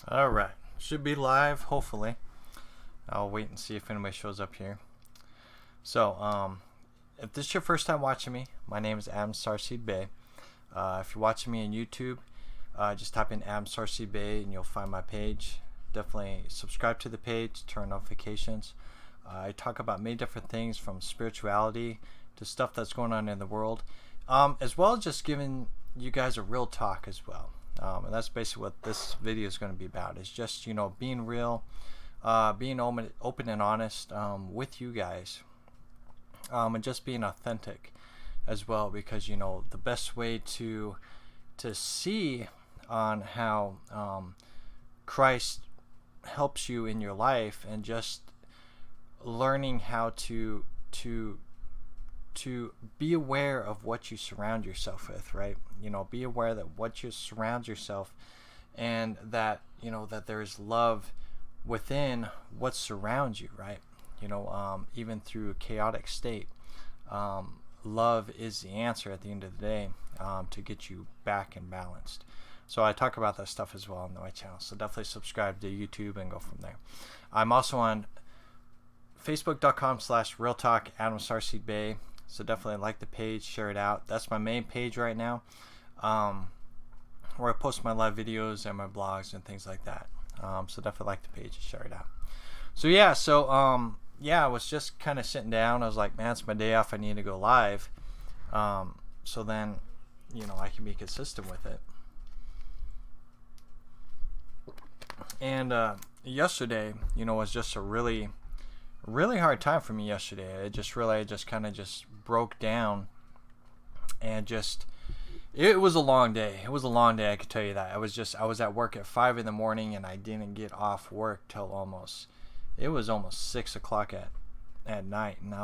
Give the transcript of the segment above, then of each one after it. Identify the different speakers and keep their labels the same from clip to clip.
Speaker 1: All right, should be live. Hopefully, I'll wait and see if anybody shows up here. So, if this is your first time watching me, my name is Starseed Bey. If you're watching me on YouTube, just type in Starseed Bey and you'll find my page. Definitely subscribe to the page, turn notifications. I talk about many different things from spirituality to stuff that's going on in the world, as well as just giving you guys a real talk as well. And that's basically what this video is going to be about. Is just being real, being open and honest with you guys, and just being authentic as well. Because the best way to see on how Christ helps you in your life, and just learning how to be aware of what you surround yourself with, right? Be aware that what you surround yourself, and that that there's love within what surrounds you, right? Even through a chaotic state, love is the answer at the end of the day, to get you back and balanced. So I talk about that stuff as well on my channel. So definitely subscribe to YouTube and go from there. I'm also on Facebook.com/RealTalk Adam Starseed Bey. So definitely like the page, share it out. That's my main page right now, where I post my live videos and my blogs and things like that. So definitely like the page and share it out. So I was just kind of sitting down. I was like, man, it's my day off. I need to go live. So then, I can be consistent with it. And yesterday, was just a really hard time for me yesterday. I just kind of broke down, and it was a long day. It was a long day, I could tell you that. I was at work at 5 in the morning, and I didn't get off work till almost 6 o'clock at night. And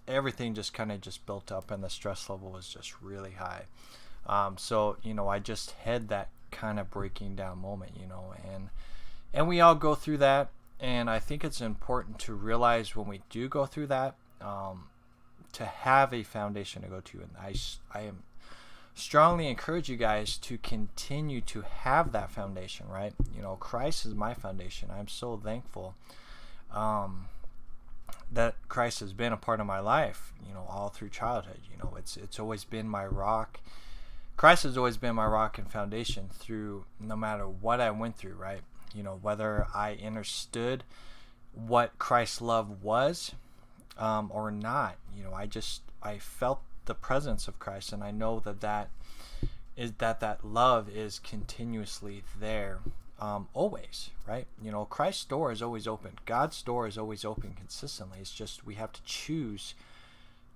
Speaker 1: everything just kind of built up, and the stress level was just really high. So I just had that kind of breaking down moment, and we all go through that. And I think it's important to realize when we do go through that, to have a foundation to go to. And I am strongly encourage you guys to continue to have that foundation, right? Christ is my foundation. I'm so thankful that Christ has been a part of my life, all through childhood. It's always been my rock. Christ has always been my rock and foundation through no matter what I went through, right? Whether I understood what Christ's love was, or not. I felt the presence of Christ, and I know that love is continuously there, always, right? Christ's door is always open. God's door is always open consistently. It's just we have to choose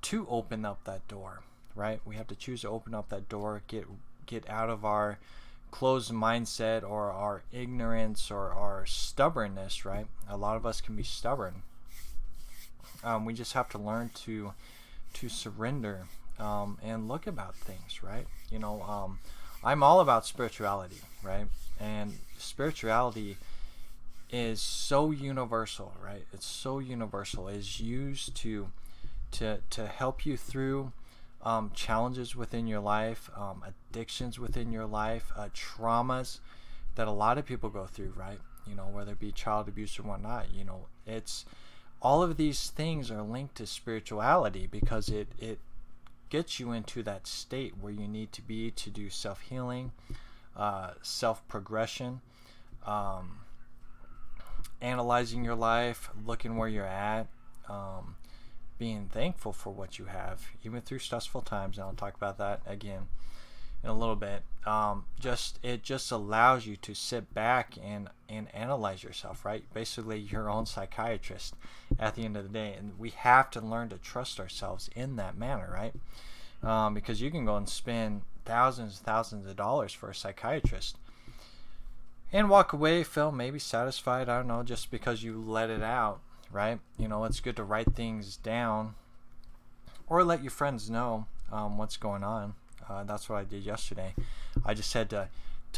Speaker 1: to open up that door, right? We have to choose to open up that door, get out of our closed mindset, or our ignorance, or our stubbornness, right? A lot of us can be stubborn. We just have to learn to surrender, and look about things, right? I'm all about spirituality, right? And spirituality is so universal, right? It's so universal. It's used to help you through challenges within your life, addictions within your life, traumas that a lot of people go through, right? Whether it be child abuse or whatnot. It's all of these things are linked to spirituality, because it gets you into that state where you need to be to do self-healing, self-progression, analyzing your life, looking where you're at, being thankful for what you have, even through stressful times. And I'll talk about that again in a little bit. It just allows you to sit back and analyze yourself, right? Basically, your own psychiatrist at the end of the day. And we have to learn to trust ourselves in that manner, right? Because you can go and spend thousands of dollars for a psychiatrist and walk away, feel maybe satisfied, I don't know, just because you let it out, right? It's good to write things down, or let your friends know what's going on. That's what I did yesterday. I just had to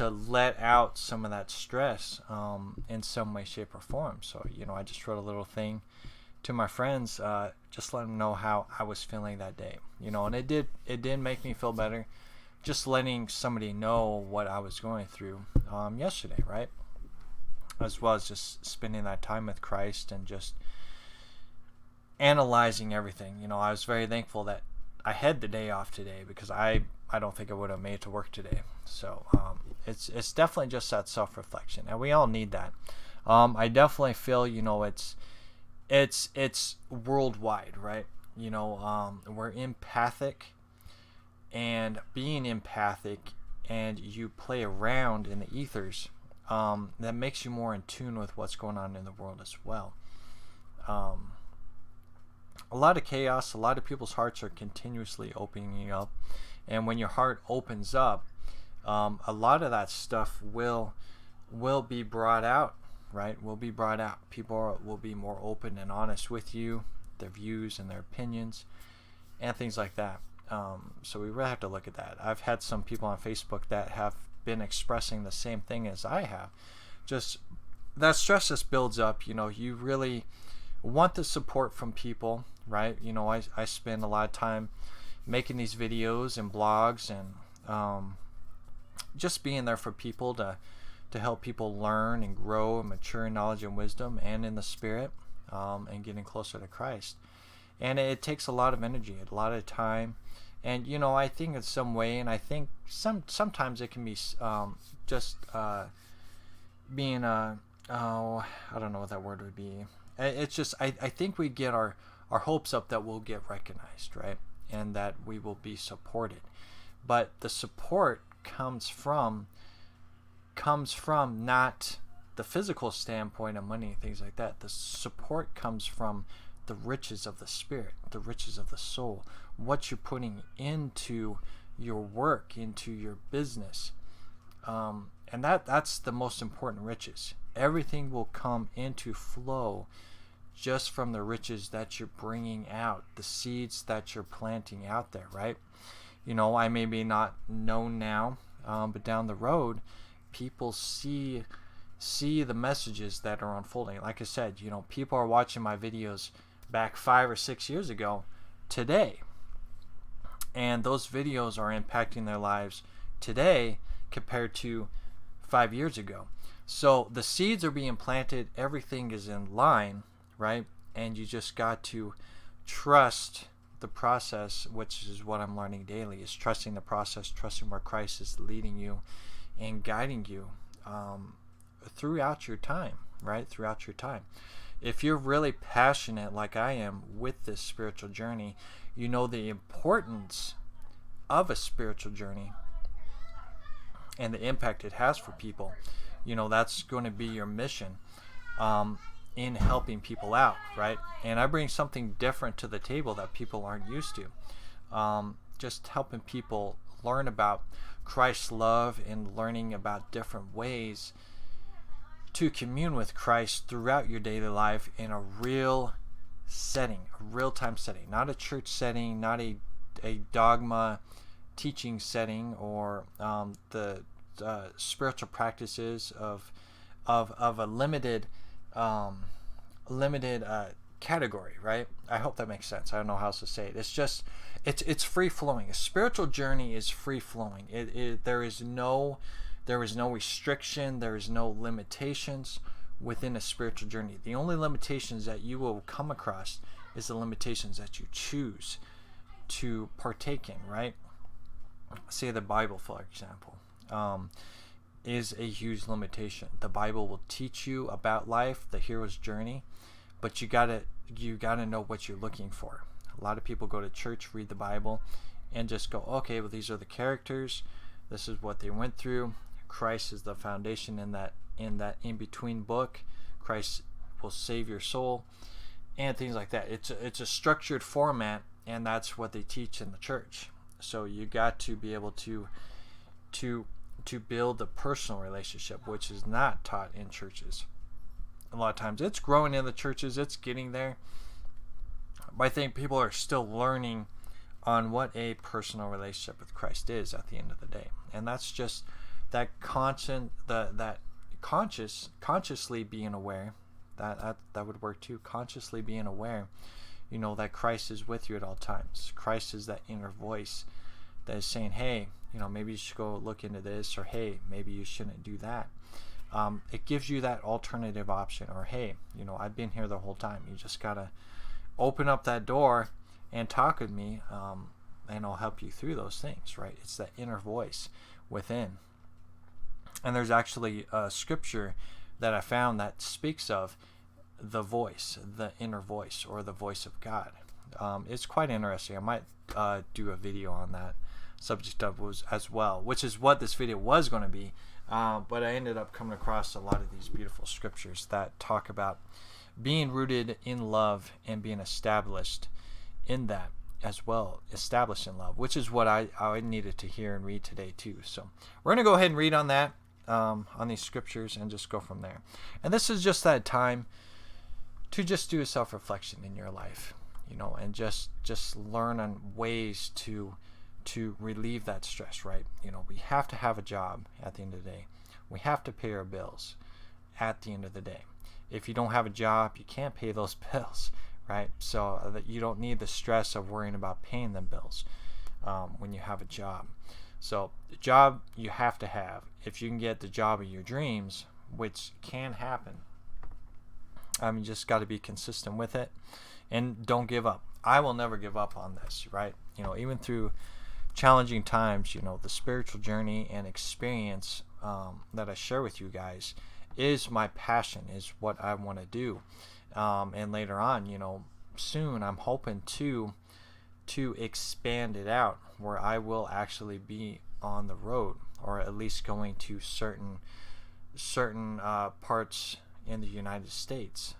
Speaker 1: let out some of that stress, in some way, shape, or form. So I just wrote a little thing to my friends, just let them know how I was feeling that day. And it did make me feel better, just letting somebody know what I was going through yesterday, right? As well as just spending that time with Christ and just analyzing everything. I was very thankful that I had the day off today, because I don't think I would have made it to work today. So it's definitely just that self-reflection, and we all need that. I definitely feel it's worldwide, right? We're empathic, and being empathic, and you play around in the ethers, that makes you more in tune with what's going on in the world as well. A lot of chaos, a lot of people's hearts are continuously opening up, and when your heart opens up, a lot of that stuff will be brought out, right? Will be brought out. People will be more open and honest with you, their views and their opinions, and things like that. So we really have to look at that. I've had some people on Facebook that have been expressing the same thing as I have. Just that stress just builds up. You really want the support from people, right? I spend a lot of time making these videos and blogs, and just being there for people to help people learn and grow and mature in knowledge and wisdom and in the Spirit, and getting closer to Christ. And it takes a lot of energy, a lot of time. And I think in some way, and I think sometimes it can be just being I don't know what that word would be. It's just I think we get our hopes up that we'll get recognized, right? And that we will be supported. But the support comes from not the physical standpoint of money and things like that. The support comes from the riches of the Spirit, the riches of the soul, what you're putting into your work, into your business. And that's the most important riches. Everything will come into flow just from the riches that you're bringing out, the seeds that you're planting out there, right? I may be not known now, but down the road, people see the messages that are unfolding. Like I said, people are watching my videos back 5 or 6 years ago today, and those videos are impacting their lives today compared to 5 years ago. So the seeds are being planted, everything is in line, right? And you just got to trust the process, which is what I'm learning daily, is trusting the process, trusting where Christ is leading you and guiding you throughout your time, right? Throughout your time. If you're really passionate like I am with this spiritual journey, you know the importance of a spiritual journey and the impact it has for people. That's going to be your mission in helping people out, right? And I bring something different to the table that people aren't used to. Just helping people learn about Christ's love and learning about different ways to commune with Christ throughout your daily life in a real setting, a real-time setting, not a church setting, not a dogma teaching setting, or the spiritual practices of a limited category, right? I hope that makes sense. I don't know how else to say it. It's just it's free flowing. A spiritual journey is free flowing. There is no restriction, there is no limitations within a spiritual journey. The only limitations that you will come across is the limitations that you choose to partake in, right? Say the Bible, for example, is a huge limitation. The Bible will teach you about life, the hero's journey, but you gotta know what you're looking for. A lot of people go to church, read the Bible, and just go, okay, well, these are the characters, this is what they went through. Christ is the foundation in that in-between book. Christ will save your soul, and things like that. It's a structured format, and that's what they teach in the church. So you got to be able to build a personal relationship, which is not taught in churches. A lot of times it's growing in the churches, it's getting there, but I think people are still learning on what a personal relationship with Christ is at the end of the day. And that's just that consciously being aware, that would work too. Consciously being aware, that Christ is with you at all times. Christ is that inner voice that is saying, hey, maybe you should go look into this, or hey, maybe you shouldn't do that. It gives you that alternative option, or hey, I've been here the whole time. You just gotta open up that door and talk with me, and I'll help you through those things, right? It's that inner voice within. And there's actually a scripture that I found that speaks of the voice, the inner voice, or the voice of God. It's quite interesting. I might do a video on that subject as well, which is what this video was going to be. But I ended up coming across a lot of these beautiful scriptures that talk about being rooted in love and being established in that as well, established in love, which is what I needed to hear and read today too. So we're going to go ahead and read on that, on these scriptures, and just go from there. And this is just that time to just do a self-reflection in your life, and just learn on ways to relieve that stress, right? We have to have a job at the end of the day. We have to pay our bills at the end of the day. If you don't have a job, you can't pay those bills, right? So that you don't need the stress of worrying about paying them bills when you have a job. So the job you have to have. If you can get the job of your dreams, which can happen, you just got to be consistent with it, and don't give up. I will never give up on this, right? Even through challenging times, the spiritual journey and experience that I share with you guys is my passion, is what I want to do. And later on, soon I'm hoping to expand it out where I will actually be on the road, or at least going to certain parts in the United States,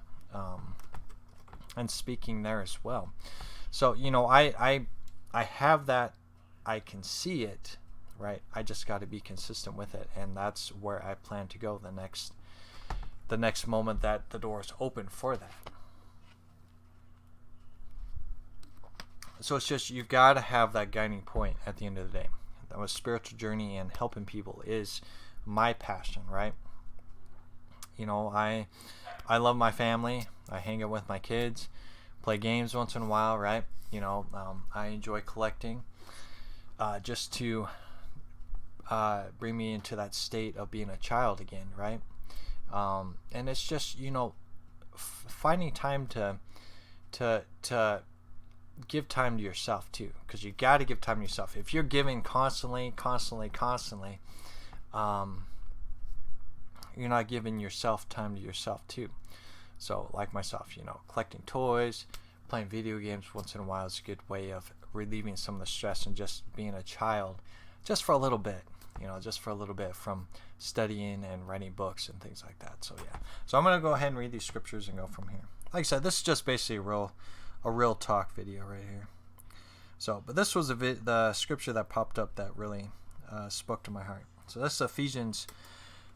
Speaker 1: and speaking there as well. So I have that. I can see it, right? I just got to be consistent with it, and that's where I plan to go the next moment that the door is open for that. So it's just, you've got to have that guiding point at the end of the day. That was spiritual journey, and helping people is my passion, right? I love my family. I hang out with my kids, play games once in a while, right? I enjoy collecting, just to bring me into that state of being a child again, right? And it's just, finding time to give time to yourself too, because you got to give time to yourself. If you're giving constantly, you're not giving yourself time to yourself too. So like myself, collecting toys, playing video games once in a while is a good way of relieving some of the stress, and just being a child just for a little bit, from studying and writing books and things like that. So yeah, so I'm going to go ahead and read these scriptures and go from here. Like I said, this is just basically a real talk video right here. So, but this was the scripture that popped up that really spoke to my heart. So this is Ephesians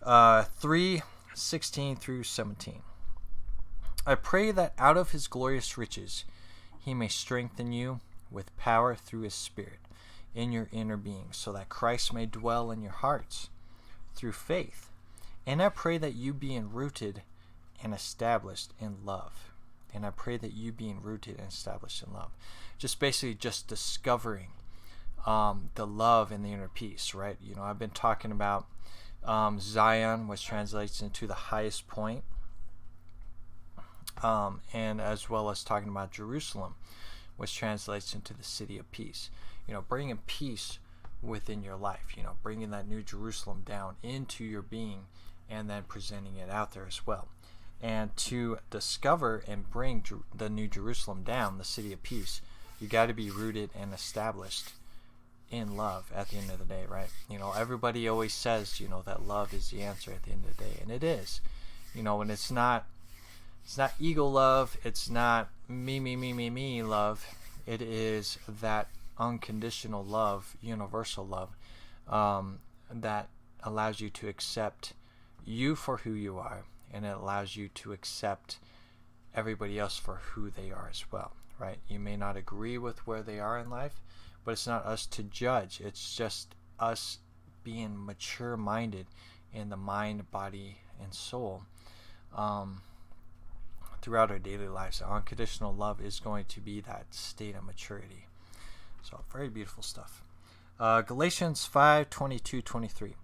Speaker 1: 3:16 through 17. I pray that out of his glorious riches he may strengthen you with power through his Spirit in your inner being, so that Christ may dwell in your hearts through faith. And I pray that you being rooted and established in love. And I pray that you being rooted and established in love. Just basically just discovering the love and the inner peace, right? I've been talking about Zion, which translates into the highest point, and as well as talking about Jerusalem, which translates into the city of peace. Bringing peace within your life, bringing that new Jerusalem down into your being, and then presenting it out there as well. And to discover and bring the new Jerusalem down, the city of peace, you got to be rooted and established in love at the end of the day, right? Everybody always says, that love is the answer at the end of the day, and it is. And it's not ego love, it's not me love. It is that unconditional love, universal love, that allows you to accept you for who you are, and it allows you to accept everybody else for who they are as well, right? You may not agree with where they are in life, but it's not us to judge. It's just us being mature-minded in the mind, body, and soul throughout our daily lives. So unconditional love is going to be that state of maturity. So very beautiful stuff. Galatians 5:22-23.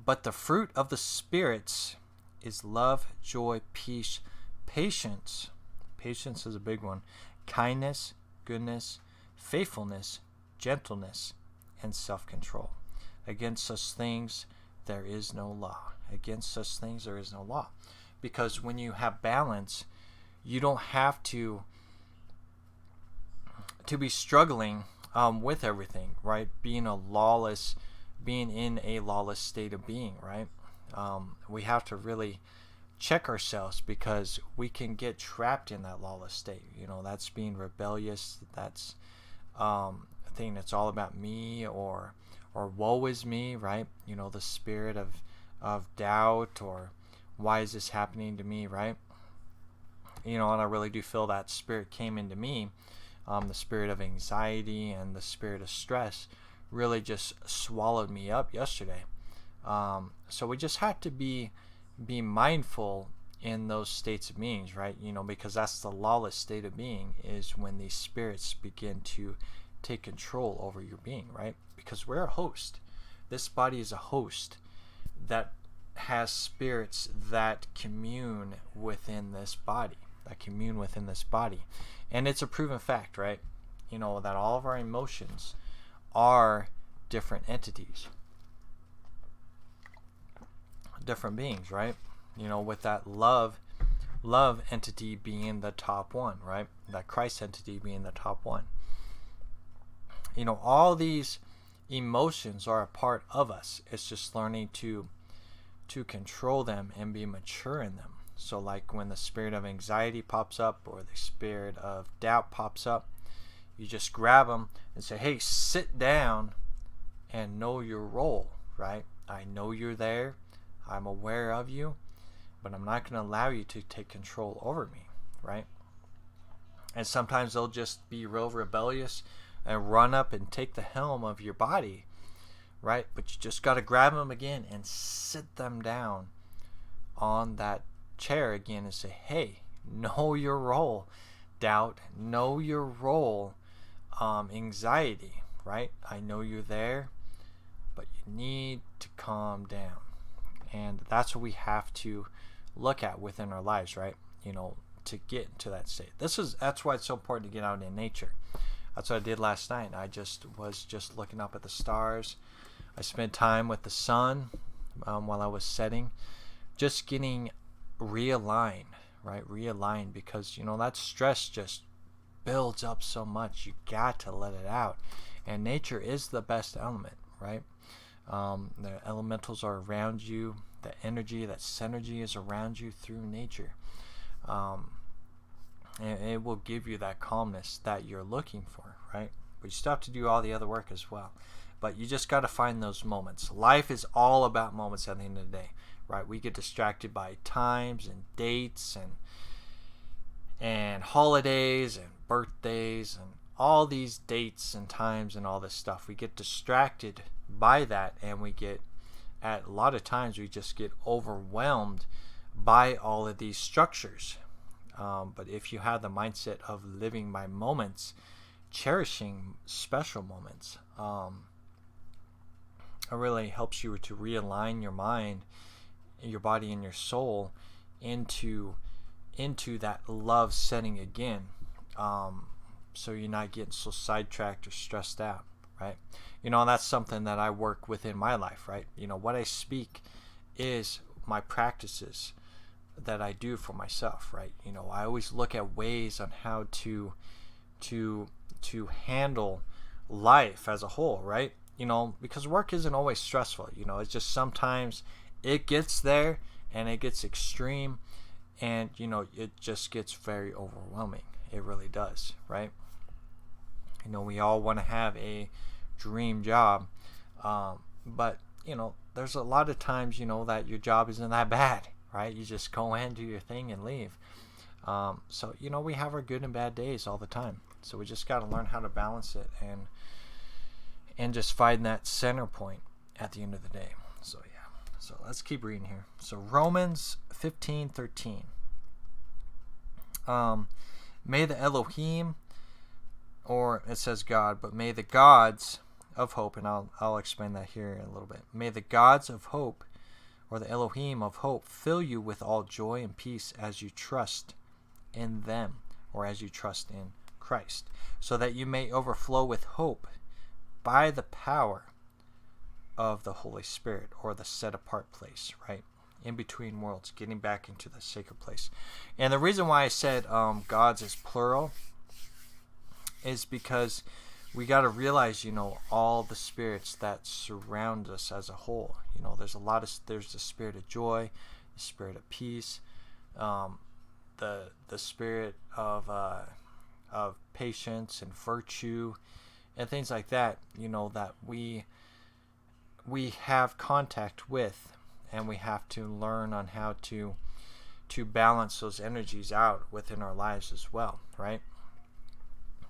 Speaker 1: But the fruit of the spirits is love, joy, peace, patience. Patience is a big one. Kindness, goodness, faithfulness, gentleness, and self-control. Against such things there is no law. Against such things there is no law. Because when you have balance, you don't have to be struggling with everything, right? Being in a lawless state of being, right? We have to really check ourselves, because we can get trapped in that lawless state. That's being rebellious. That's a thing that's all about me, or woe is me, right? The spirit of doubt, or why is this happening to me, right? And I really do feel that spirit came into me. The spirit of anxiety and the spirit of stress really just swallowed me up yesterday. So we just have to be mindful in those states of beings, right? Because that's the lawless state of being, is when these spirits begin to take control over your being, right? Because we're a host. This body is a host that has spirits that commune within this body. And it's a proven fact, right? That all of our emotions are different entities, different beings, right? With that love entity being the top one, right? That Christ entity being the top one. All these emotions are a part of us. It's just learning to control them and be mature in them. So like when the spirit of anxiety pops up, or the spirit of doubt pops up, you just grab them and say, hey, sit down and know your role, right? I know you're there. I'm aware of you, but I'm not going to allow you to take control over me, right? And sometimes they'll just be real rebellious and run up and take the helm of your body, right? But you just got to grab them again and sit them down on that chair again and say, hey, know your role. Doubt, know your role. Anxiety, right? I know you're there, but you need to calm down. And that's what we have to look at within our lives, right? To get into that state. That's why it's so important to get out in nature. That's what I did last night. I was looking up at the stars. I spent time with the sun while I was setting, just getting realigned, right? Realigned, because that stress just builds up so much. You got to let it out. And nature is the best element, right? The elementals are around you. The energy, that synergy is around you through nature. And it will give you that calmness that you're looking for, right? But you still have to do all the other work as well. But you just got to find those moments. Life is all about moments at the end of the day, right? We get distracted by times and dates and holidays and birthdays and all these dates and times and all this stuff. We get distracted by that, and a lot of times we just get overwhelmed by all of these structures. But if you have the mindset of living by moments, cherishing special moments, it really helps you to realign your mind, your body, and your soul into that love setting again. So you're not getting so sidetracked or stressed out, right? That's something that I work with in my life, right? What I speak is my practices that I do for myself, right? I always look at ways on how to handle life as a whole, right? Because work isn't always stressful. It's just sometimes it gets there and it gets extreme, and it just gets very overwhelming. It really does, right? We all want to have a dream job, but there's a lot of times that your job isn't that bad, right? You just go in, do your thing, and leave. So we have our good and bad days all the time. So we just got to learn how to balance it and just find that center point at the end of the day. So yeah. So let's keep reading here. So Romans 15:13. May the Elohim, or it says God, but may the gods of hope, and I'll explain that here in a little bit. May the gods of hope, or the Elohim of hope, fill you with all joy and peace as you trust in them, or as you trust in Christ, so that you may overflow with hope by the power of the Holy Spirit, or the set apart place, right? In between worlds, getting back into the sacred place. And the reason why I said gods is plural is because we got to realize, all the spirits that surround us as a whole. There's the spirit of joy, the spirit of peace, the spirit of patience and virtue, and things like that. That we have contact with, and we have to learn on how to balance those energies out within our lives as well, right?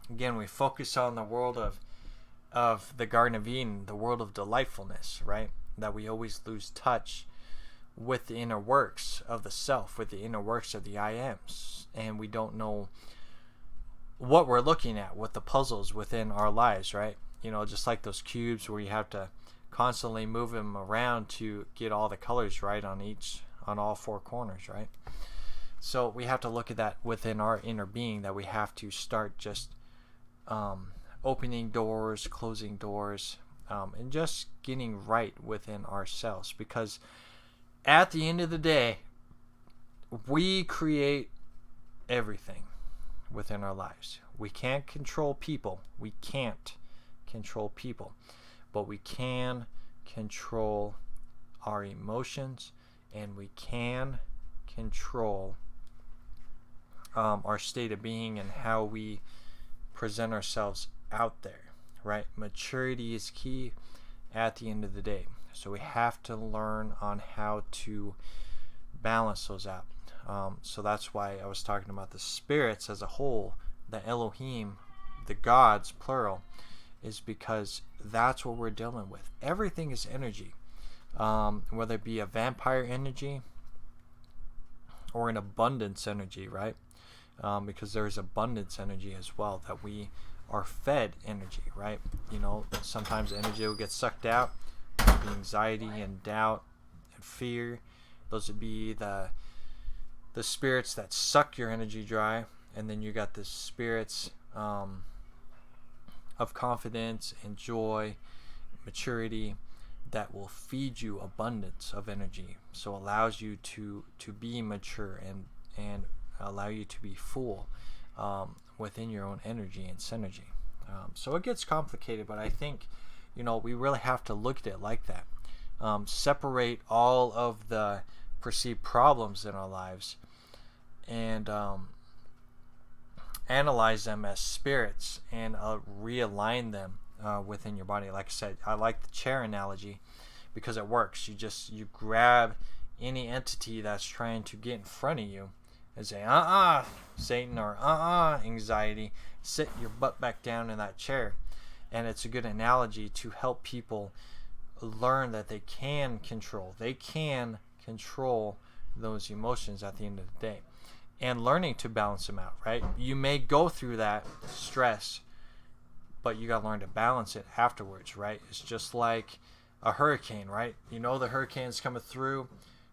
Speaker 1: Again, we focus on the world of the Garden of Eden, the world of delightfulness, right? That we always lose touch with the inner works of the self, with the inner works of the I Ams, and we don't know what we're looking at with the puzzles within our lives, right? Just like those cubes where you have to constantly move them around to get all the colors right on all four corners, right? So we have to look at that within our inner being, that we have to start just opening doors, closing doors, and just getting right within ourselves, because at the end of the day, we create everything within our lives. We can't control people. But we can control our emotions, and we can control our state of being and how we present ourselves out there, right? Maturity is key at the end of the day. So we have to learn on how to balance those out. So that's why I was talking about the spirits as a whole, the Elohim, the gods, plural, is because that's what we're dealing with. Everything is energy, whether it be a vampire energy or an abundance energy, right? Because there's abundance energy as well, that we are fed energy, right? Sometimes energy will get sucked out. The anxiety and doubt and fear, those would be the spirits that suck your energy dry. And then you got the spirits of confidence and joy, maturity, that will feed you abundance of energy, so allows you to be mature and allow you to be full within your own energy and synergy. So it gets complicated, but I think we really have to look at it like that. Separate all of the perceived problems in our lives and analyze them as spirits and realign them within your body. Like I said, I like the chair analogy because it works. You grab any entity that's trying to get in front of you and say, Satan, or anxiety, sit your butt back down in that chair. And it's a good analogy to help people learn that they can control those emotions at the end of the day, and learning to balance them out, right? You may go through that stress, but you got to learn to balance it afterwards, right? It's just like a hurricane, right? The hurricane's coming through,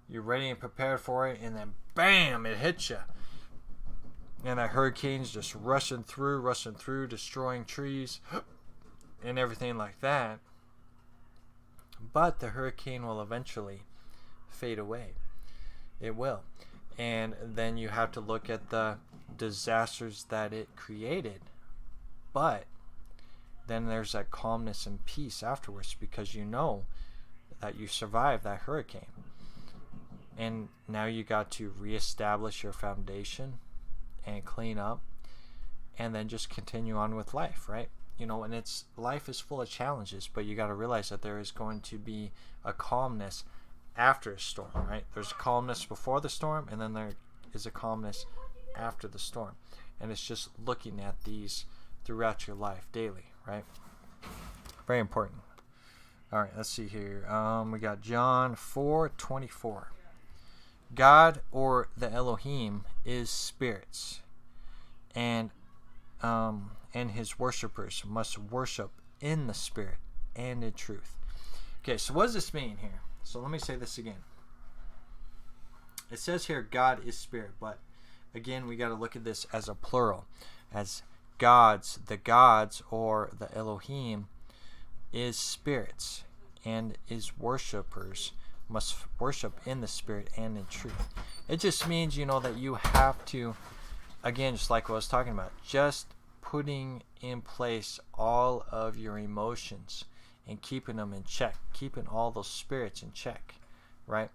Speaker 1: you're ready and prepared for it, and then bam, it hits you. And that hurricane's just rushing through, destroying trees and everything like that. But the hurricane will eventually fade away. It will. And then you have to look at the disasters that it created. But then there's that calmness and peace afterwards, because you know that you survived that hurricane. And now you got to reestablish your foundation and clean up, and then just continue on with life, right? And life is full of challenges, but you got to realize that there is going to be a calmness after a storm, right? There's a calmness before the storm, and then there is a calmness after the storm. And it's just looking at these throughout your life daily, right? Very important. All right, let's see here. We got John 4:24. God, or the Elohim, is spirits, and his worshippers must worship in the spirit and in truth. Okay, so what does this mean here? So let me say this again. It says here God is spirit, but again, we got to look at this as a plural, as gods, the gods or the Elohim is spirits, and is worshipers must worship in the spirit and in truth. It just means, that you have to, again, just like what I was talking about, just putting in place all of your emotions and keeping them in check, keeping all those spirits in check, right?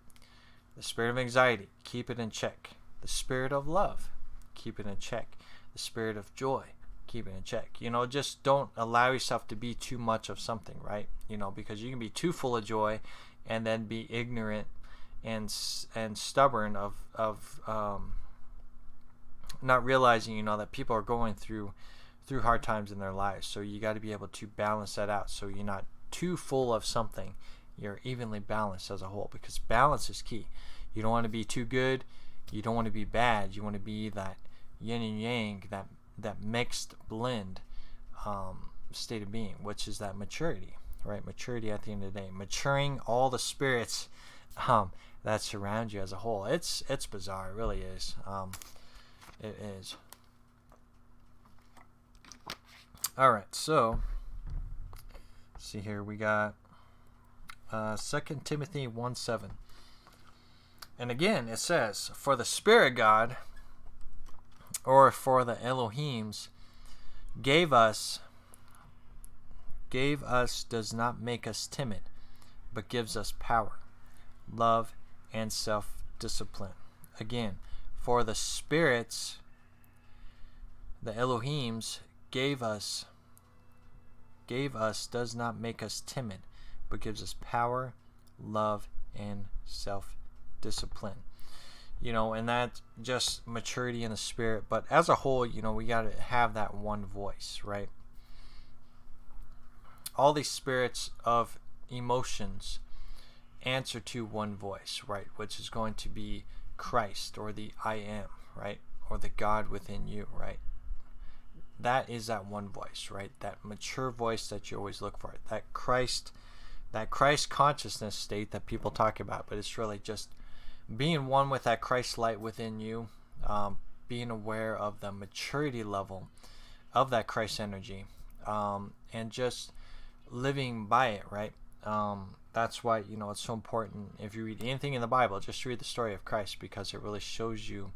Speaker 1: The spirit of anxiety, keep it in check. The spirit of love, keep it in check. The spirit of joy, keep it in check. Just don't allow yourself to be too much of something, right? Because you can be too full of joy and then be ignorant and stubborn of not realizing, that people are going through hard times in their lives. So you got to be able to balance that out. So you're not too full of something. You're evenly balanced as a whole, because balance is key. You don't want to be too good. You don't want to be bad. You want to be that yin and yang, that mixed blend state of being, which is that maturity, right? Maturity at the end of the day, maturing all the spirits that surround you as a whole. It's bizarre. It really is. It is. All right, so see here, we got 2 Timothy 1:7. And again, it says, for the Spirit God, or for the Elohims, gave us does not make us timid, but gives us power, love, and self-discipline. Again, for the spirits, the Elohims, gave us does not make us timid, but gives us power, love, and self-discipline. And that's just maturity in the spirit. But as a whole, we got to have that one voice, right? All these spirits of emotions answer to one voice, right? Which is going to be Christ, or the I am, right? Or the God within you, right? That is that one voice, right? That mature voice that you always look for. That Christ consciousness state that people talk about. But it's really just being one with that Christ light within you, being aware of the maturity level of that Christ energy, and just living by it, right? That's why, it's so important. If you read anything in the Bible, just read the story of Christ, because it really shows you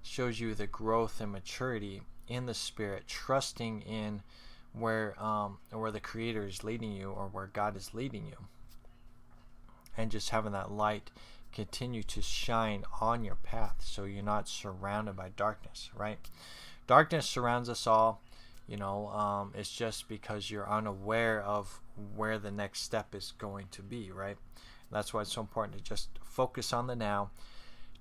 Speaker 1: the growth and maturity in the spirit, trusting in where the Creator is leading you, or where God is leading you, and just having that light continue to shine on your path, so you're not surrounded by darkness, right? Darkness surrounds us all. It's just because you're unaware of where the next step is going to be, right? That's why it's so important to just focus on the now,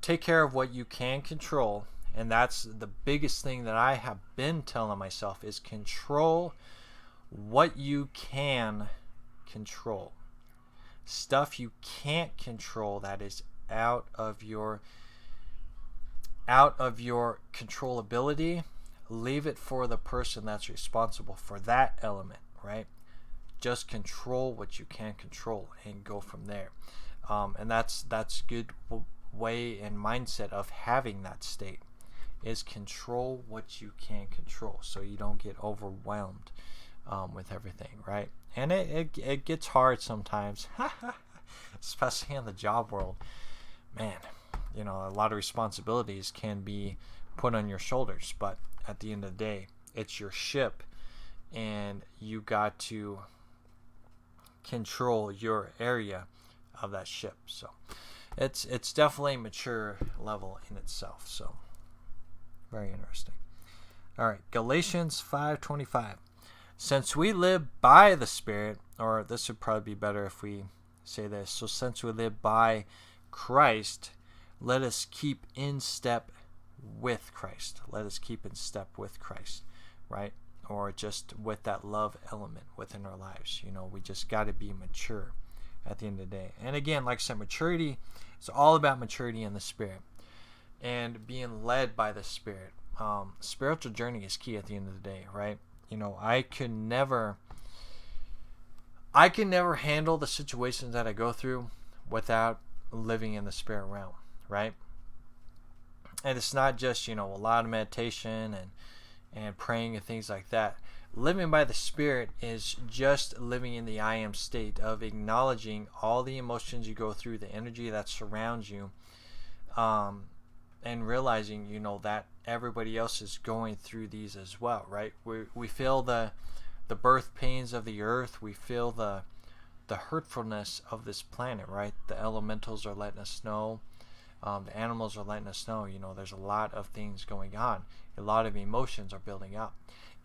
Speaker 1: take care of what you can control. And that's the biggest thing that I have been telling myself, is control what you can control. Stuff you can't control, that is out of your controllability, leave it for the person that's responsible for that element, right? Just control what you can control and go from there. And that's good way and mindset of having that state, is control what you can control, so you don't get overwhelmed with everything, right? And it gets hard sometimes, especially in the job world. Man, a lot of responsibilities can be put on your shoulders, but at the end of the day, it's your ship, and you got to control your area of that ship. So it's definitely a mature level in itself. So very interesting. All right, Galatians 5:25. Since we live by the Spirit, or this would probably be better if we say this. So since we live by Christ, let us keep in step with Christ. Let us keep in step with Christ, right? Or just with that love element within our lives. We just got to be mature at the end of the day. And again, like I said, maturity is all about maturity in the Spirit and being led by the Spirit. Spiritual journey is key at the end of the day, right? I could never I can never handle the situations that I go through without living in the spirit realm, right? And it's not just, a lot of meditation and praying and things like that. Living by the Spirit is just living in the I am state of acknowledging all the emotions you go through, the energy that surrounds you, and realizing, that everybody else is going through these as well, right? We feel the birth pains of the earth. We feel the hurtfulness of this planet, right? The elementals are letting us know. The animals are letting us know, there's a lot of things going on. A lot of emotions are building up.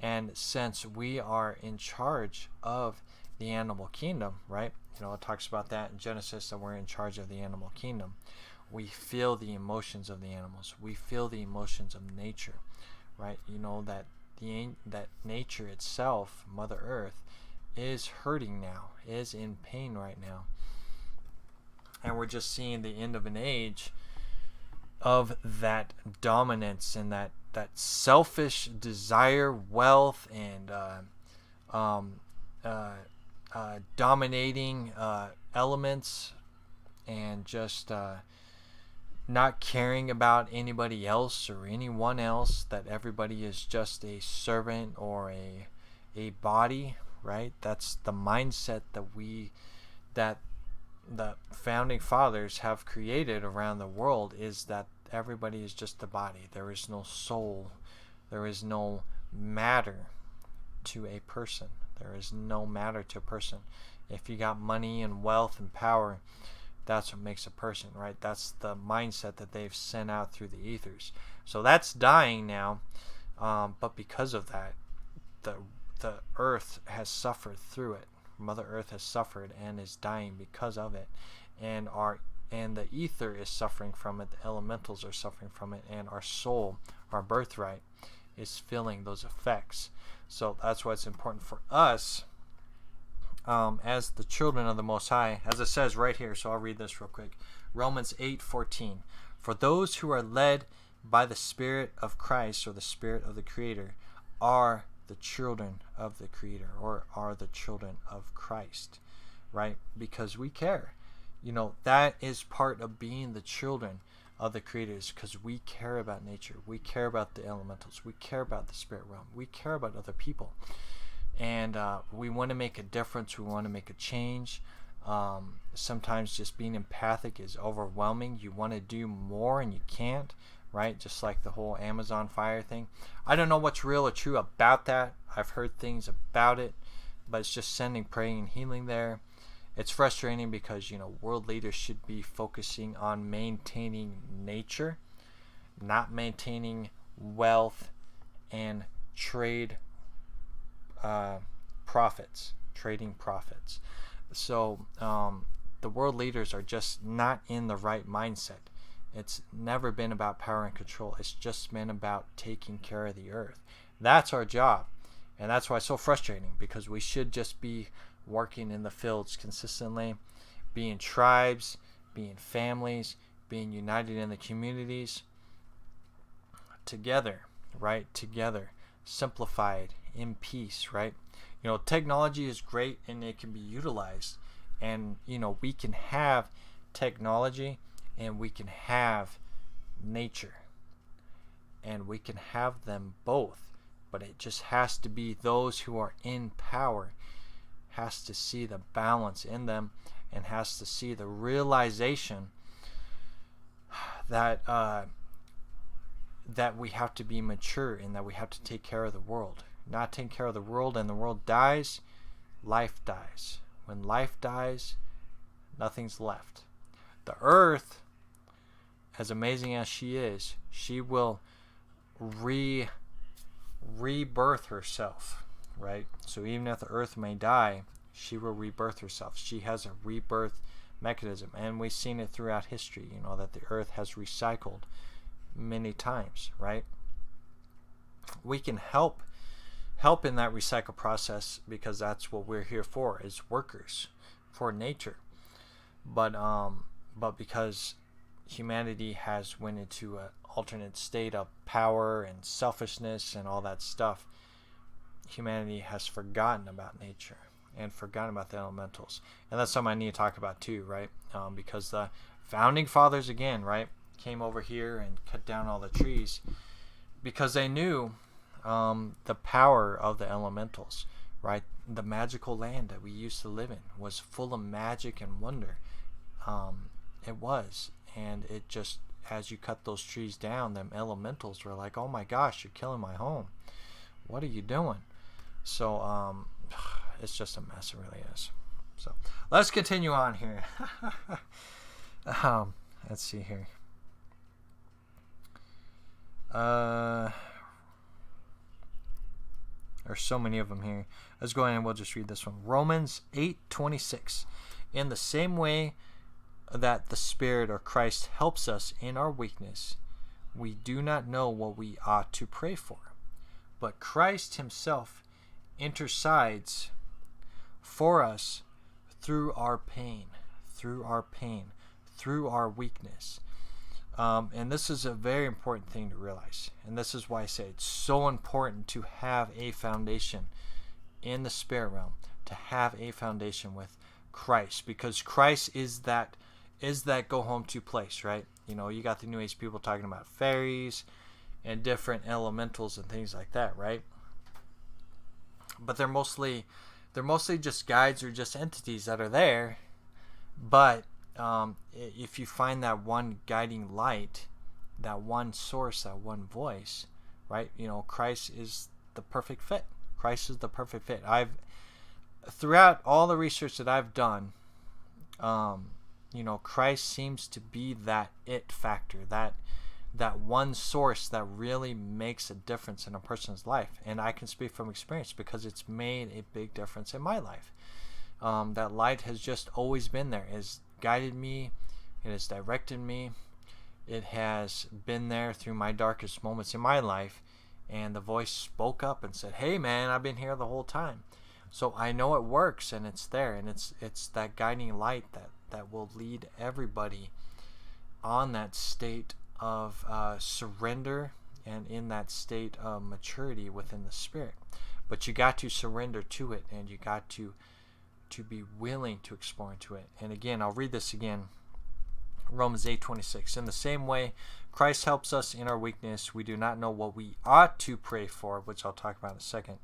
Speaker 1: And since we are in charge of the animal kingdom, right? It talks about that in Genesis, that we're in charge of the animal kingdom. We feel the emotions of the animals. We feel the emotions of nature, right? That nature itself, Mother Earth, is hurting now, is in pain right now. And we're just seeing the end of an age of that dominance and that selfish desire, wealth, and dominating elements, and just not caring about anybody else or anyone else, that everybody is just a servant or a body, right? That's the mindset that the founding fathers have created around the world, is that everybody is just a body. There is no soul. There is no matter to a person. There is no matter to a person. If you got money and wealth and power, that's what makes a person, right? That's the mindset that they've sent out through the ethers. So that's dying now, but because of that, the earth has suffered through it. Mother Earth has suffered and is dying because of it, and the ether is suffering from it. The elementals are suffering from it, and our soul, our birthright, is feeling those effects. So that's why it's important for us, as the children of the Most High, as it says right here. So I'll read this real quick. Romans 8:14. For those who are led by the Spirit of Christ, or the Spirit of the Creator, are the children of the Creator, or are the children of Christ, right? Because we care. That is part of being the children of the Creators, because we care about nature. We care about the elementals. We care about the spirit realm. We care about other people. And we want to make a difference. We want to make a change. Sometimes just being empathic is overwhelming. You want to do more and you can't, right? Just like the whole Amazon fire thing. I don't know what's real or true about that. I've heard things about it, but it's just sending praying and healing there. It's frustrating because, world leaders should be focusing on maintaining nature, not maintaining wealth and trading profits. So the world leaders are just not in the right mindset. It's never been about power and control. It's just been about taking care of the earth. That's our job. And that's why it's so frustrating, because we should just be working in the fields consistently, being tribes, being families, being united in the communities, together, right? Together, simplified, in peace, right? Technology is great and it can be utilized. And, we can have technology and we can have nature. And we can have them both. But it just has to be those who are in power has to see the balance in them, and has to see the realization that that we have to be mature, and that we have to take care of the world. Not take care of the world and the world dies, life dies. When life dies, nothing's left. The earth, as amazing as she is, she will rebirth herself, right? So even if the earth may die, she will rebirth herself. She has a rebirth mechanism, and we've seen it throughout history, that the earth has recycled many times, right? We can help in that recycle process, because that's what we're here for, as workers for nature. But because humanity has went into an alternate state of power and selfishness and all that stuff, humanity has forgotten about nature. and forgotten about the elementals. And that's something I need to talk about too, right? Because the founding fathers, again, right, came over here and cut down all the trees because they knew the power of the elementals, right? The magical land that we used to live in was full of magic and wonder. It was. And it just, as you cut those trees down, them elementals were like, oh my gosh, you're killing my home. What are you doing? So it's just a mess. It really is. So let's continue on here. Let's see here. There's so many of them here. Let's go ahead and we'll just read this one. Romans 8:26. In the same way that the Spirit or Christ helps us in our weakness, we do not know what we ought to pray for, but Christ himself intercedes for us through our pain, through our weakness. And this is a very important thing to realize. And this is why I say it's so important to have a foundation in the spirit realm, to have a foundation with Christ, because Christ is that go home to place, right? You know, you got the New Age people talking about fairies and different elementals and things like that, right? But they're mostly just guides or just entities that are there. But if you find that one guiding light, that one source, that one voice, right? You know, Christ is the perfect fit. Christ is the perfect fit. Throughout all the research that I've done, you know, Christ seems to be that it factor, that one source that really makes a difference in a person's life. And I can speak from experience because it's made a big difference in my life. That light has just always been there. It has guided me. It has directed me. It has been there through my darkest moments in my life. And the voice spoke up and said, hey man, I've been here the whole time. So I know it works, and it's there, and it's that guiding light that will lead everybody on that state of surrender and in that state of maturity within the spirit. But you got to surrender to it, and you got to be willing to explore into it. And again, I'll read this again. Romans 8:26. In the same way, Christ helps us in our weakness. We do not know what we ought to pray for, which I'll talk about in a second.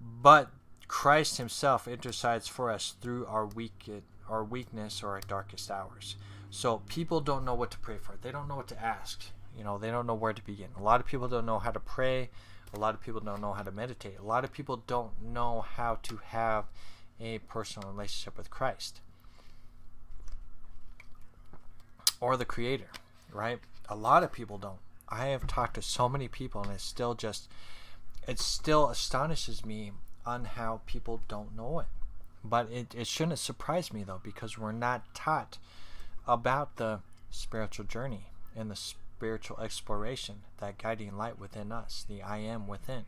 Speaker 1: But Christ himself intercedes for us through our weakness or our darkest hours. So people don't know what to pray for. They don't know what to ask. You know, they don't know where to begin. A lot of people don't know how to pray. A lot of people don't know how to meditate. A lot of people don't know how to have a personal relationship with Christ or the Creator, right? A lot of people don't. I have talked to so many people, and it still astonishes me on how people don't know it. But it shouldn't surprise me, though, because we're not taught about the spiritual journey and the spiritual exploration, that guiding light within us, the I am within,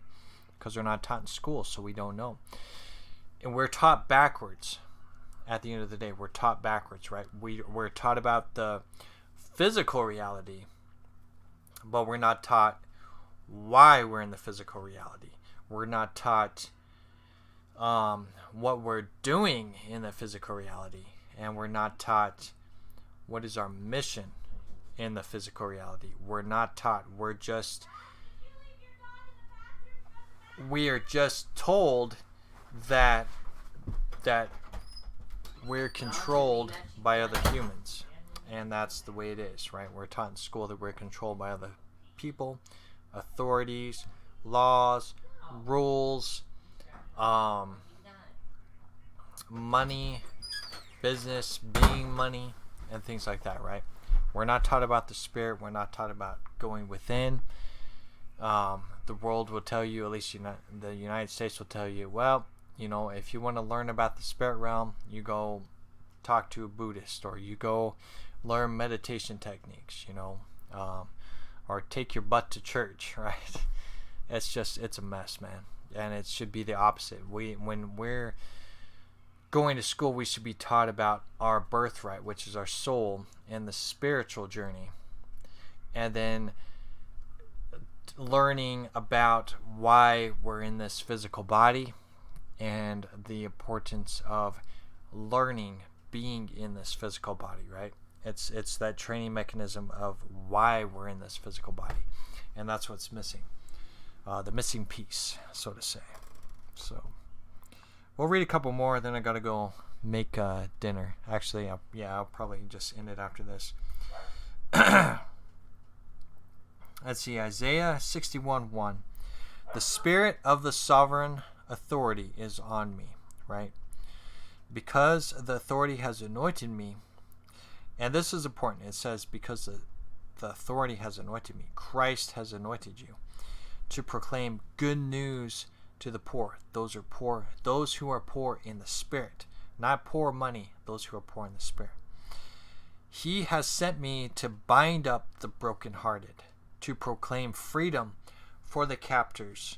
Speaker 1: because we're not taught in school, so we don't know. And we're taught backwards. At the end of the day, we're taught backwards, right? We're taught about the physical reality, but we're not taught why we're in the physical reality. We're not taught what we're doing in the physical reality, and we're not taught what is our mission in the physical reality. We're not taught. We are just told that we're controlled by other humans, and that's the way it is, right? We're taught in school that we're controlled by other people, authorities, laws, rules, money, business, being money, and things like that, right? We're not taught about the spirit. We're not taught about going within. The world will tell you, at least the United States will tell you, well, you know, if you want to learn about the spirit realm, you go talk to a Buddhist, or you go learn meditation techniques, you know, or take your butt to church, right? It's a mess, man. And it should be the opposite. When we're going to school, we should be taught about our birthright, which is our soul, and the spiritual journey. And then learning about why we're in this physical body, and the importance of learning being in this physical body, right? It's that training mechanism of why we're in this physical body, and that's what's missing, the missing piece, so to say. So we'll read a couple more, then I gotta go make dinner. Actually, I'll probably just end it after this. Let's see, Isaiah 61:1. The Spirit of the sovereign authority is on me, right? Because the authority has anointed me. And this is important. It says, because the authority has anointed me. Christ has anointed you to proclaim good news to the poor. Those who are poor in the spirit. Not poor money, those who are poor in the spirit. He has sent me to bind up the brokenhearted, to proclaim freedom for the captives,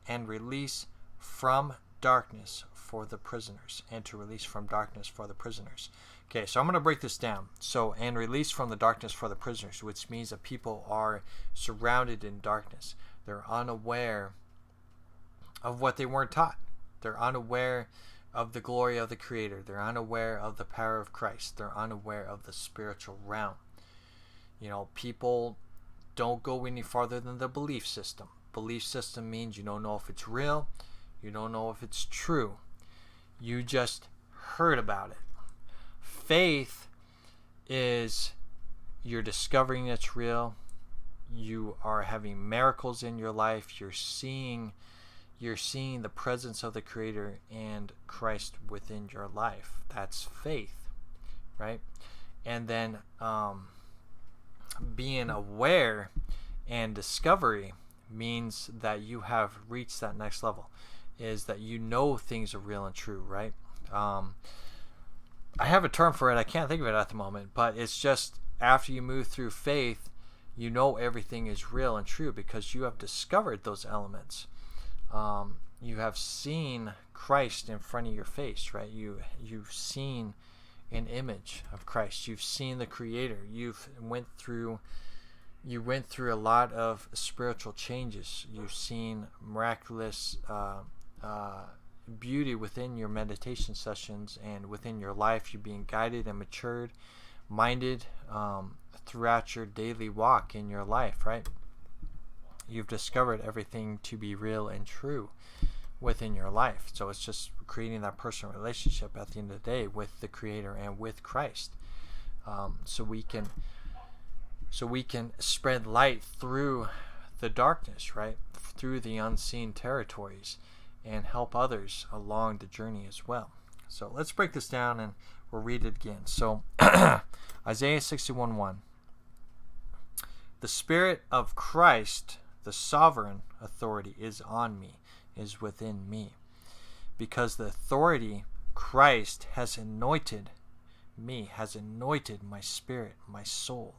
Speaker 1: and release from darkness for the prisoners, Okay, so I'm going to break this down. So, and release from the darkness for the prisoners, which means that people are surrounded in darkness. They're unaware of what they weren't taught. They're unaware of the glory of the Creator. They're unaware of the power of Christ. They're unaware of the spiritual realm. People don't go any farther than the belief system. Belief system means you don't know if it's real. You don't know if it's true. You just heard about it. Faith is you're discovering it's real. You are having miracles in your life. You're seeing the presence of the Creator and Christ within your life. That's faith, right? And then being aware and discovery means that you have reached that next level, is that you know things are real and true, right? I have a term for it. I can't think of it at the moment, but it's just after you move through faith, you know everything is real and true because you have discovered those elements. You have seen Christ in front of your face, right? You've seen an image of Christ. You've seen the Creator. You went through a lot of spiritual changes. You've seen miraculous beauty within your meditation sessions and within your life. You're being guided and matured, minded throughout your daily walk in your life, right? You've discovered everything to be real and true within your life. So it's just creating that personal relationship at the end of the day with the Creator and with Christ, so we can spread light through the darkness, right? Through the unseen territories, and help others along the journey as well. So let's break this down and we'll read it again. So Isaiah 61:1. The Spirit of Christ, the sovereign authority, is on me, is within me. Because the authority Christ has anointed me, has anointed my spirit, my soul,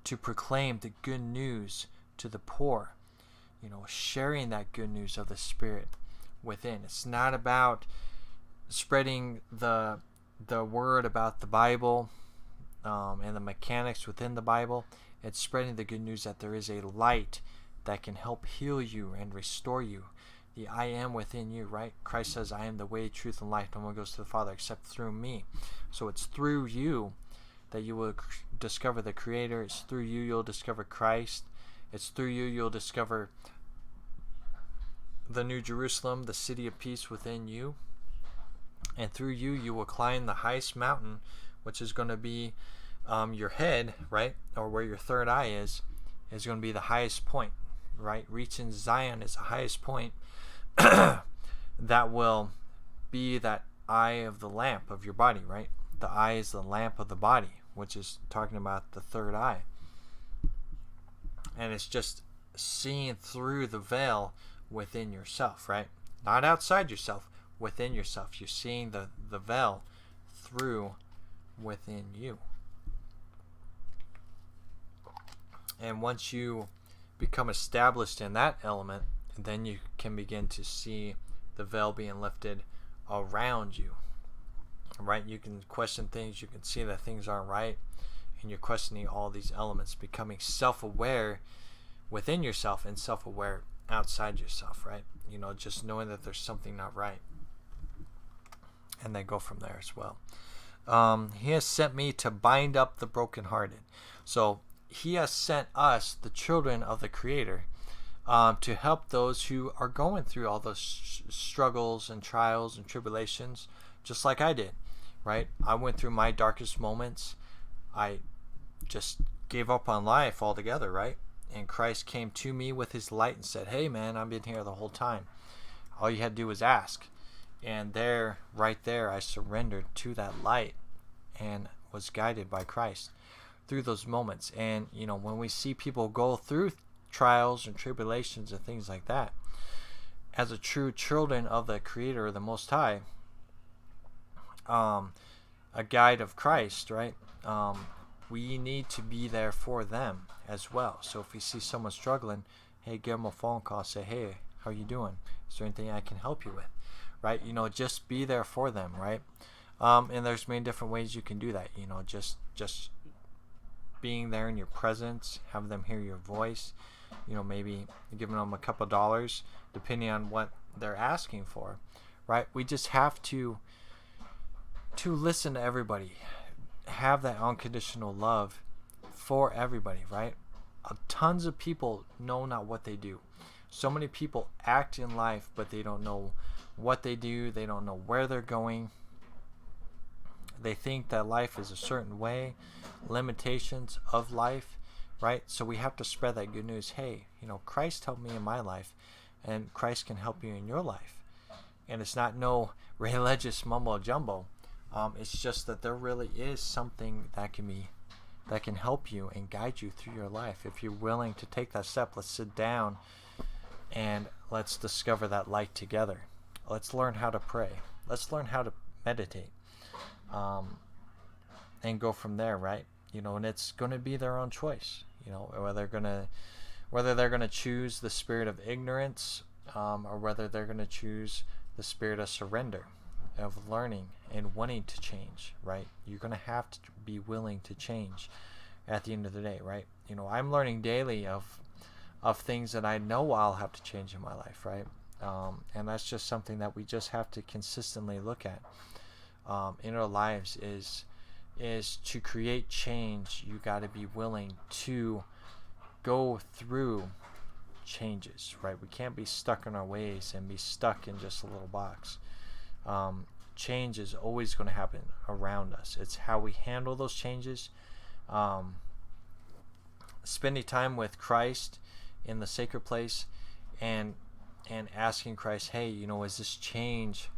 Speaker 1: to proclaim the good news to the poor. Sharing that good news of the Spirit within. It's not about spreading the word about the Bible and the mechanics within the Bible. It's spreading the good news that there is a light that can help heal you and restore you. The I am within you, right? Christ says, I am the way, truth, and life. No one goes to the Father except through me. So it's through you that you will discover the Creator. It's through you you'll discover Christ. It's through you you'll discover the New Jerusalem, the city of peace within you. And through you, you will climb the highest mountain, which is going to be your head, right? Or where your third eye is going to be the highest point, right? Reaching Zion is the highest point. That will be that eye of the lamp of your body, right? The eye is the lamp of the body, which is talking about the third eye. And it's just seeing through the veil within yourself, right? Not outside yourself, within yourself. You're seeing the veil through within you. And once you become established in that element, then you can begin to see the veil being lifted around you, right? You can question things, you can see that things aren't right, and you're questioning all these elements, becoming self-aware within yourself and self-aware outside yourself, right? Just knowing that there's something not right, and then go from there as well. He has sent me to bind up the brokenhearted. So he has sent us, the children of the Creator, to help those who are going through all those struggles and trials and tribulations, just like I did, right? I went through my darkest moments. I just gave up on life altogether, right? And Christ came to me with his light and said, hey man, I've been here the whole time. All you had to do was ask. And right there, I surrendered to that light and was guided by Christ through those moments. And, when we see people go through trials and tribulations and things like that, as a true children of the Creator, the Most High, a guide of Christ, right? We need to be there for them as well. So if we see someone struggling, hey, give them a phone call, say, hey, how are you doing? Is there anything I can help you with? Right? Just be there for them, right? And there's many different ways you can do that. Just being there in your presence, have them hear your voice. Maybe giving them a couple dollars, depending on what they're asking for, right? We just have to listen to everybody, have that unconditional love for everybody, right? Tons of people know not what they do. So many people act in life, but they don't know what they do. They don't know where they're going. They think that life is a certain way, limitations of life, right? So we have to spread that good news. Hey, Christ helped me in my life, and Christ can help you in your life. And it's not no religious mumbo jumbo. It's just that there really is something that can help you and guide you through your life. If you're willing to take that step, let's sit down and let's discover that light together. Let's learn how to pray. Let's learn how to meditate, and go from there, right? And it's going to be their own choice. Whether they're gonna choose the spirit of ignorance, or whether they're gonna choose the spirit of surrender, of learning and wanting to change, right? You're gonna have to be willing to change at the end of the day, right? I'm learning daily of things that I know I'll have to change in my life, right? And that's just something that we just have to consistently look at in our lives. Is to create change, you got to be willing to go through changes, right? We can't be stuck in our ways and be stuck in just a little box. Change is always going to happen around us. It's how we handle those changes. Spending time with Christ in the sacred place, and asking Christ, hey, is this change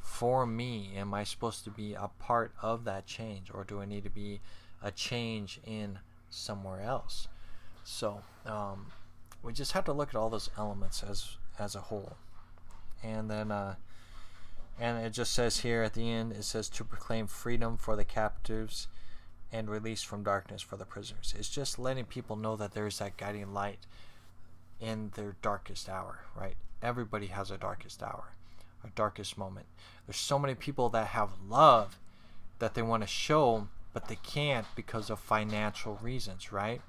Speaker 1: for me? Am I supposed to be a part of that change, or do I need to be a change in somewhere else? So we just have to look at all those elements as a whole. And then and it just says here at the end, it says to proclaim freedom for the captives and release from darkness for the prisoners. It's just letting people know that there's that guiding light in their darkest hour, right? Everybody has a darkest hour, a darkest moment. There's so many people that have love that they want to show, but they can't because of financial reasons, right?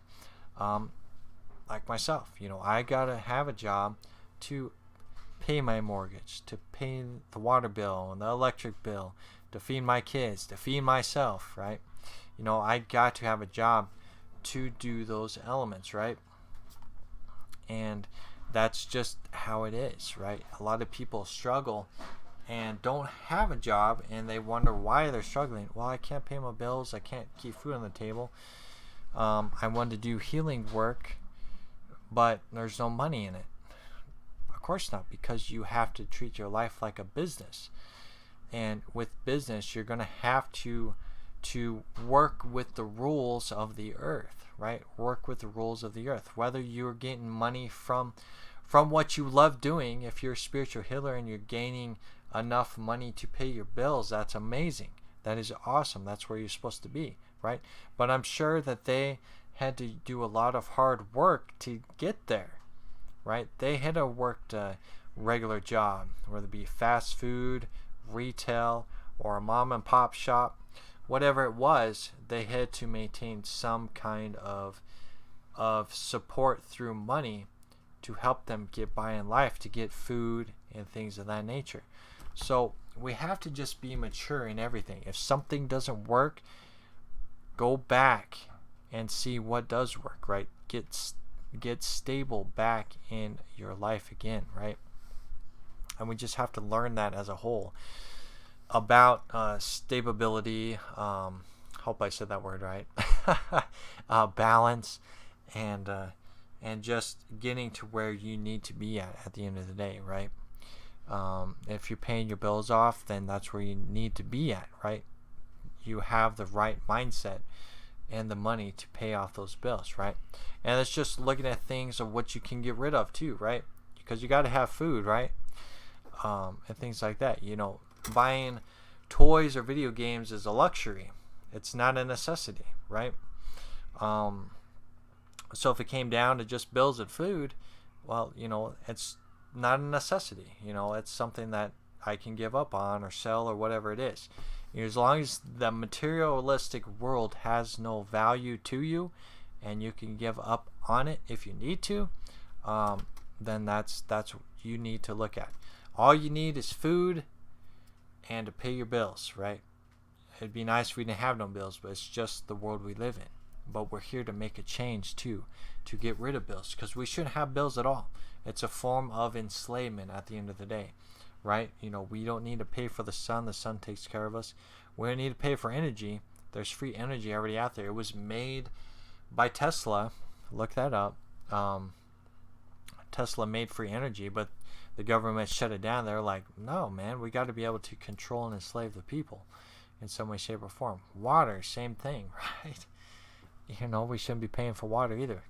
Speaker 1: Like myself, I gotta have a job to pay my mortgage, to pay the water bill and the electric bill, to feed my kids, to feed myself, right? I got to have a job to do those elements, right? And that's just how it is, right? A lot of people struggle and don't have a job, and they wonder why they're struggling. Well, I can't pay my bills. I can't keep food on the table. I want to do healing work, but there's no money in it. Of course not, because you have to treat your life like a business. And with business, you're going to have to work with the rules of the earth, right? Work with the rules of the earth. Whether you're getting money from what you love doing, if you're a spiritual healer and you're gaining enough money to pay your bills, that's amazing. That is awesome. That's where you're supposed to be, right? But I'm sure that they had to do a lot of hard work to get there, right? They had to work a regular job, whether it be fast food, retail, or a mom and pop shop. Whatever it was, they had to maintain some kind of support through money to help them get by in life, to get food and things of that nature. So we have to just be mature in everything. If something doesn't work, go back and see what does work, right? Get stable back in your life again, right? And we just have to learn that as a whole about stability. Hope I said that word right. Balance, and just getting to where you need to be at the end of the day, right? If you're paying your bills off, then that's where you need to be at, right? You have the right mindset and the money to pay off those bills, right? And it's just looking at things of what you can get rid of too, right? Because you got to have food, right? And things like that. Buying toys or video games is a luxury. It's not a necessity, right? So if it came down to just bills and food, well, it's not a necessity. It's something that I can give up on or sell or whatever it is. As long as the materialistic world has no value to you and you can give up on it if you need to, then that's what you need to look at. All you need is food and to pay your bills, right? It'd be nice if we didn't have no bills, but it's just the world we live in. But we're here to make a change too, to get rid of bills, because we shouldn't have bills at all. It's a form of enslavement at the end of the day, right? We don't need to pay for the sun takes care of us. We don't need to pay for energy. There's free energy already out there. It was made by Tesla. Look that up. Tesla made free energy, but the government shut it down. They're like, no, man, we got to be able to control and enslave the people in some way, shape, or form. Water, same thing, right? We shouldn't be paying for water either.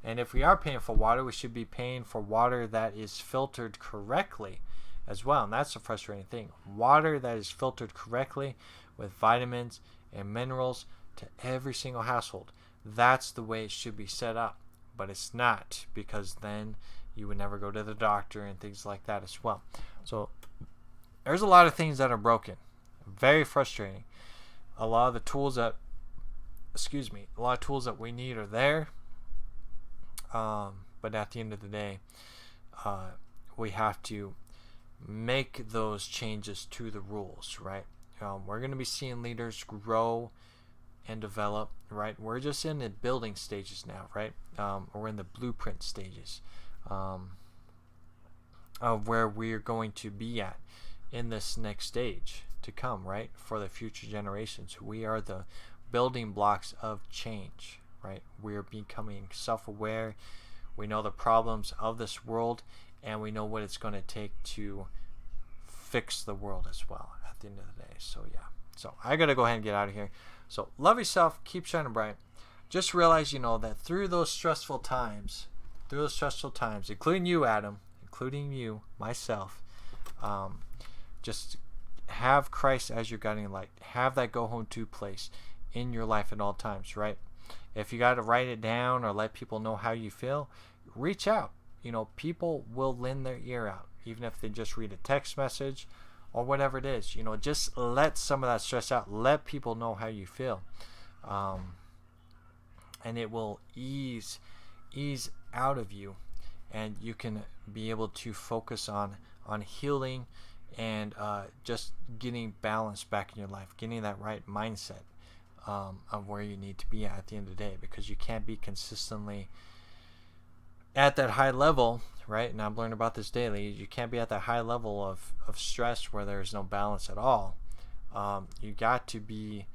Speaker 1: And if we are paying for water, we should be paying for water that is filtered correctly as well. And that's a frustrating thing. Water that is filtered correctly with vitamins and minerals to every single household. That's the way it should be set up. But it's not, because then you would never go to the doctor and things like that as well. So there's a lot of things that are broken. Very frustrating. A lot of the tools that we need are there. But at the end of the day, we have to make those changes to the rules, right? We're going to be seeing leaders grow and develop, right? We're just in the building stages now, right? We're in the blueprint stages of where we're going to be at in this next stage to come, right? For the future generations. We are the building blocks of change, right? We're becoming self-aware. We know the problems of this world, and we know what it's going to take to fix the world as well at the end of the day. So yeah. So I got to go ahead and get out of here. So love yourself. Keep shining bright. Just realize, that through those stressful times, including you, Adam, including you, myself, just have Christ as your guiding light. Have that go home to place in your life at all times, right? If you got to write it down or let people know how you feel, reach out. People will lend their ear out, even if they just read a text message or whatever it is. Just let some of that stress out. Let people know how you feel. And it will ease out of you, and you can be able to focus on healing and just getting balance back in your life, getting that right mindset of where you need to be at the end of the day, because you can't be consistently at that high level, right? And I'm learning about this daily. You can't be at that high level of stress where there's no balance at all. You got to be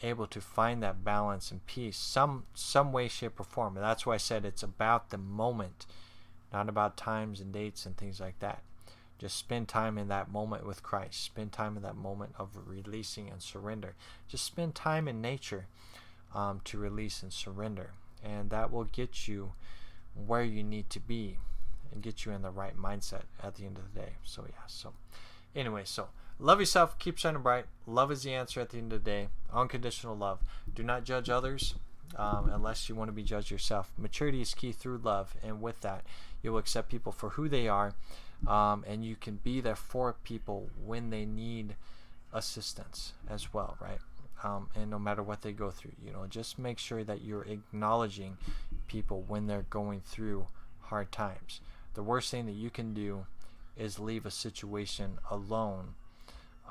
Speaker 1: able to find that balance and peace some way, shape, or form. And that's why I said it's about the moment, not about times and dates and things like that. Just spend time in that moment with Christ. Spend time in that moment of releasing and surrender. Just spend time in nature to release and surrender. And that will get you where you need to be and get you in the right mindset at the end of the day. So yeah, so anyway, so love yourself, keep shining bright. Love is the answer at the end of the day. Unconditional love. Do not judge others unless you want to be judged yourself. Maturity is key through love, and with that, you will accept people for who they are, and you can be there for people when they need assistance as well, right? And no matter what they go through, just make sure that you're acknowledging people when they're going through hard times. The worst thing that you can do is leave a situation alone,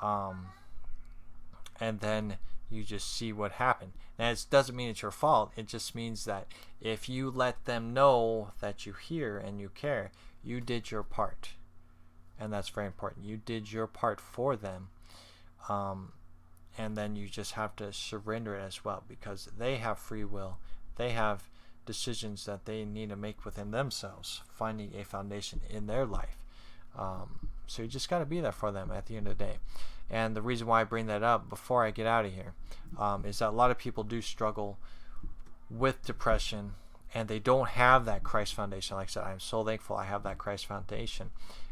Speaker 1: and then you just see what happened. And it doesn't mean it's your fault. It just means that if you let them know that you hear and you care, you did your part. And that's very important. You did your part for them. And then you just have to surrender it as well, because they have free will. They have decisions that they need to make within themselves, finding a foundation in their life. So you just got to be there for them at the end of the day. And the reason why I bring that up before I get out of here is that a lot of people do struggle with depression, and they don't have that Christ foundation. Like I said, I'm so thankful I have that Christ foundation,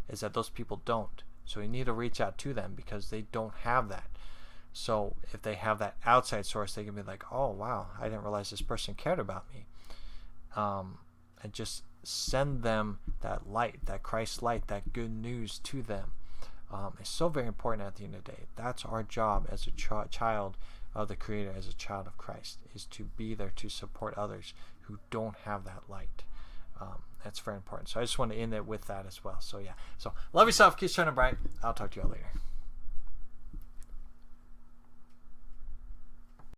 Speaker 1: is that those people don't. So you need to reach out to them because they don't have that. So if they have that outside source, they can be like, oh, wow, I didn't realize this person cared about me. And just send them that light, that Christ light, that good news to them. It's so very important at the end of the day. That's our job as a child of the Creator, as a child of Christ, is to be there to support others who don't have that light. That's very important. So I just want to end it with that as well. So yeah. So love yourself. Keep shining bright. I'll talk to you all later.